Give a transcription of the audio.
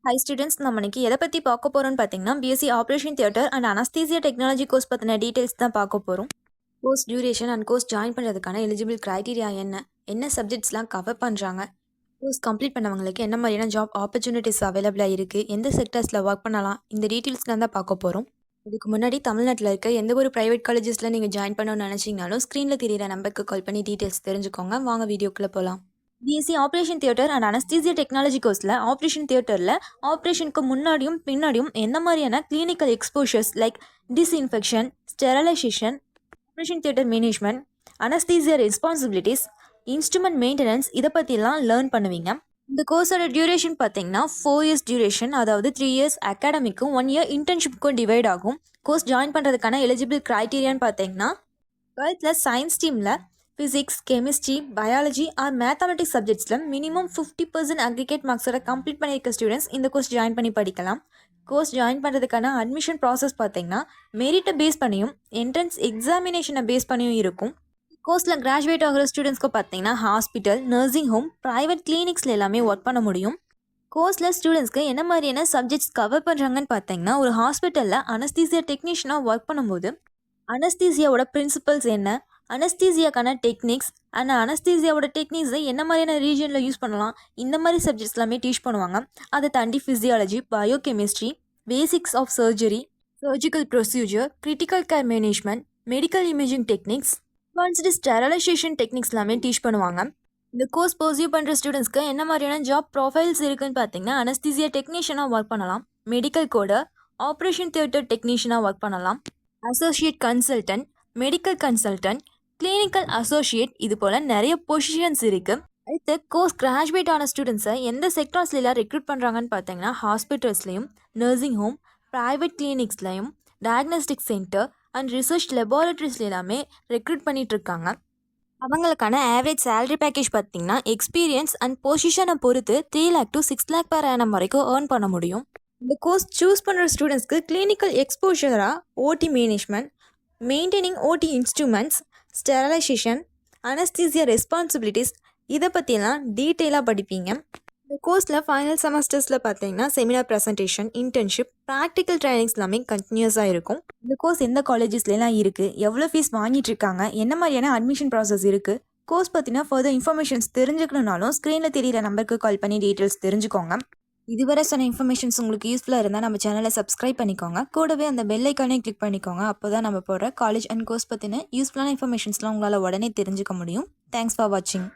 High students நம்ம இன்னைக்கு எதை பற்றி பார்க்க போகிறோம்னு பார்த்தீங்கன்னா BSc operation theatre and anaesthesia technology course பற்றின டீட்டெயில்ஸ் தான் பார்க்க போகிறோம். Course duration and course join பண்ணுறதுக்கான எலிஜிபிள் க்ரைட்டீரியா என்ன சப்ஜெக்ட்ஸ்லாம் கவர் பண்ணுறாங்க, கோர்ஸ் கம்ப்ளீட் பண்ணவங்களுக்கு என்ன மாதிரியான ஜாப் ஆப்பர்ச்சுனிட்டிஸ் அவைலபிளாக இருக்குது, எந்த செக்டர்ஸில் ஒர்க் பண்ணலாம், இந்த டீட்டெயில்ஸ்லாம் தான் பார்க்க போகிறோம். இதுக்கு முன்னாடி தமிழ்நாட்டில் இருக்க எந்த ஒரு ப்ரைவேட் காலேஜஸில் நீங்கள் ஜாயின் பண்ணணும்னு நினச்சிங்கனாலும் ஸ்க்ரீனில் தெரியிற நம்பருக்கு கால் பண்ணி டீட்டெயில்ஸ் தெரிஞ்சுக்கோங்க. வாங்க வீடியோக்குள்ளே போகலாம். BSc operation theatre and anaesthesia technology கோர்ஸில் ஆப்ரேஷன் தியேட்டரில் ஆப்ரேஷனுக்கு முன்னாடியும் பின்னாடியும் எந்த மாதிரியான clinical exposures like disinfection, sterilisation, operation theatre management, anaesthesia responsibilities, instrument maintenance இதை பற்றிலாம் லேர்ன் பண்ணுவீங்க. இந்த கோர்ஸோட டியூரேஷன் பார்த்தீங்கன்னா 4 இயர்ஸ் டியூரேஷன், அதாவது 3 இயர்ஸ் அகாடமிக்கும் 1 இயர் இன்டர்ன்ஷிப்புக்கும் டிவைட் ஆகும். கோர்ஸ் ஜாயின் பண்ணுறதுக்கான எலிஜிபிள் க்ரைட்டீரியான்னு பார்த்தீங்கன்னா 12th சயின்ஸ் டீமில் physics, chemistry, biology or mathematics சப்ஜெக்ட்ஸில் மினிமம் 50% அக்ரிகேட் மார்க்ஸோட கம்ப்ளீட் பண்ணியிருக்க ஸ்டூடெண்ட்ஸ் இந்த கோர்ஸ் ஜாயின் பண்ணி படிக்கலாம். கோர்ஸ் ஜாயின் பண்ணுறதுக்கான அட்மிஷன் ப்ராசஸ் பார்த்தீங்கன்னா மெரிட்டை பேஸ் பண்ணியும் என்ட்ரன்ஸ் எக்ஸாமினேஷனை பேஸ் பண்ணியும் இருக்கும். கோர்ஸில் கிராஜுவேட் ஆகிற ஸ்டூடெண்ட்ஸ்க்கு பார்த்தீங்கன்னா ஹாஸ்பிட்டல், நர்சிங் ஹோம், ப்ரைவேட் கிளினிக்ஸில் எல்லாமே ஒர்க் பண்ண முடியும். கோர்ஸில் ஸ்டூடெண்ட்ஸ்க்கு என்ன மாதிரியான சப்ஜெக்ட்ஸ் கவர் பண்ணுறாங்கன்னு பார்த்தீங்கன்னா, ஒரு ஹாஸ்பிட்டலில் அனஸ்தீசியா டெக்னீஷியனாக ஒர்க் பண்ணும்போது அனஸ்தீசியாவோட பிரின்சிபல்ஸ் என்ன, அனஸ்தீசியாக்கான டெக்னிக்ஸ் அண்ட் அனஸ்தீசியாவோட டெக்னிக்ஸை என்ன மாதிரியான ரீஜனில் யூஸ் பண்ணலாம், இந்த மாதிரி சப்ஜெக்ட்ஸ் எல்லாமே டீச் பண்ணுவாங்க. அதை தாண்டி physiology, biochemistry, basics of surgery, surgical procedure, critical care management, medical imaging techniques, advanced sterilisation techniques எல்லாமே டீச் பண்ணுவாங்க. இந்த கோர்ஸ் பர்சியூ பண்ணுற ஸ்டூடெண்ட்ஸ்க்கு என்ன மாதிரியான ஜாப் ப்ரொஃபைல்ஸ் இருக்குன்னு பார்த்தீங்கன்னா, அனஸ்தீசியா டெக்னீஷியனாக ஒர்க் பண்ணலாம், மெடிக்கல் கோடர், ஆப்ரேஷன் தியேட்டர் டெக்னீஷியனாக ஒர்க் பண்ணலாம், associate consultant, medical consultant, clinical associate, இது போல் நிறைய பொசிஷன்ஸ் இருக்குது. அடுத்து கோர்ஸ் கிராஜுவேட் ஆன ஸ்டூடெண்ட்ஸை எந்த செக்டார்ஸ்லாம் ரெக்ரூட் பண்ணுறாங்கன்னு பார்த்தீங்கன்னா, ஹாஸ்பிட்டல்ஸ்லையும், நர்சிங் ஹோம், ப்ரைவேட் கிளினிக்ஸ்லையும், டயக்னோஸ்டிக் சென்டர் அண்ட் ரிசர்ச் லெபார்ட்டரிஸ்ல எல்லாமே ரெக்ரூட் பண்ணிகிட்ருக்காங்க. அவங்களுக்கான ஆவரேஜ் சேலரி பேக்கேஜ் பார்த்தீங்கன்னா எக்ஸ்பீரியன்ஸ் அண்ட் பொசிஷனை பொறுத்து 3 lakh to 6 lakh per annum வரைக்கும் ஏர்ன் பண்ண முடியும். இந்த கோர்ஸ் சூஸ் பண்ணுற ஸ்டூடெண்ட்ஸ்க்கு கிளினிக்கல் எக்ஸ்போஷராக ஓடி மேனேஜ்மெண்ட், மெயின்டைனிங் ஓடி இன்ஸ்ட்ருமெண்ட்ஸ், ஸ்டெரலைசேஷன், அனஸ்தீசியா ரெஸ்பான்சிபிலிட்டிஸ் இதை பற்றியெல்லாம் டீட்டெயிலாக படிப்பீங்க. இந்த கோர்ஸில் ஃபைனல் செமஸ்டர்ஸில் பார்த்தீங்கன்னா seminar presentation, internship, practical trainings எல்லாமே கண்டினியூஸாக இருக்கும். இந்த கோர்ஸ் எந்த காலேஜஸ்லாம் இருக்குது, எவ்வளோ ஃபீஸ் வாங்கிட்டு இருக்காங்க, என்ன மாதிரியான அட்மிஷன் ப்ராசஸ் இருக்குது, கோர்ஸ் பற்றினா ஃபர்தர் இன்ஃபர்மேஷன்ஸ் தெரிஞ்சுக்கணுன்னாலும் ஸ்க்ரீனில் தெரியிற நம்பருக்கு கால் பண்ணி டீட்டெயில்ஸ் தெரிஞ்சுக்கோங்க. இதுவரை சொன்ன இன்ஃபர்மேஷன்ஸ் உங்களுக்கு யூஸ்ஃபுல்லாக இருந்தால் நம்ம சேனலை சப்ஸ்கிரைப் பண்ணிக்கோங்க. கூடவே அந்த பெல் ஐக்கானே கிளிக் பண்ணிக்கோங்க. அப்போ தான் நம்ம போடுற காலேஜ் அண்ட் கோர்ஸ் பற்றின யூஸ்ஃபுல்லான இன்ஃபர்மேஷன்ஸ்லாம் உங்களால் உடனே தெரிஞ்சுக்க முடியும். தேங்க்ஸ் ஃபார் வாட்சிங்.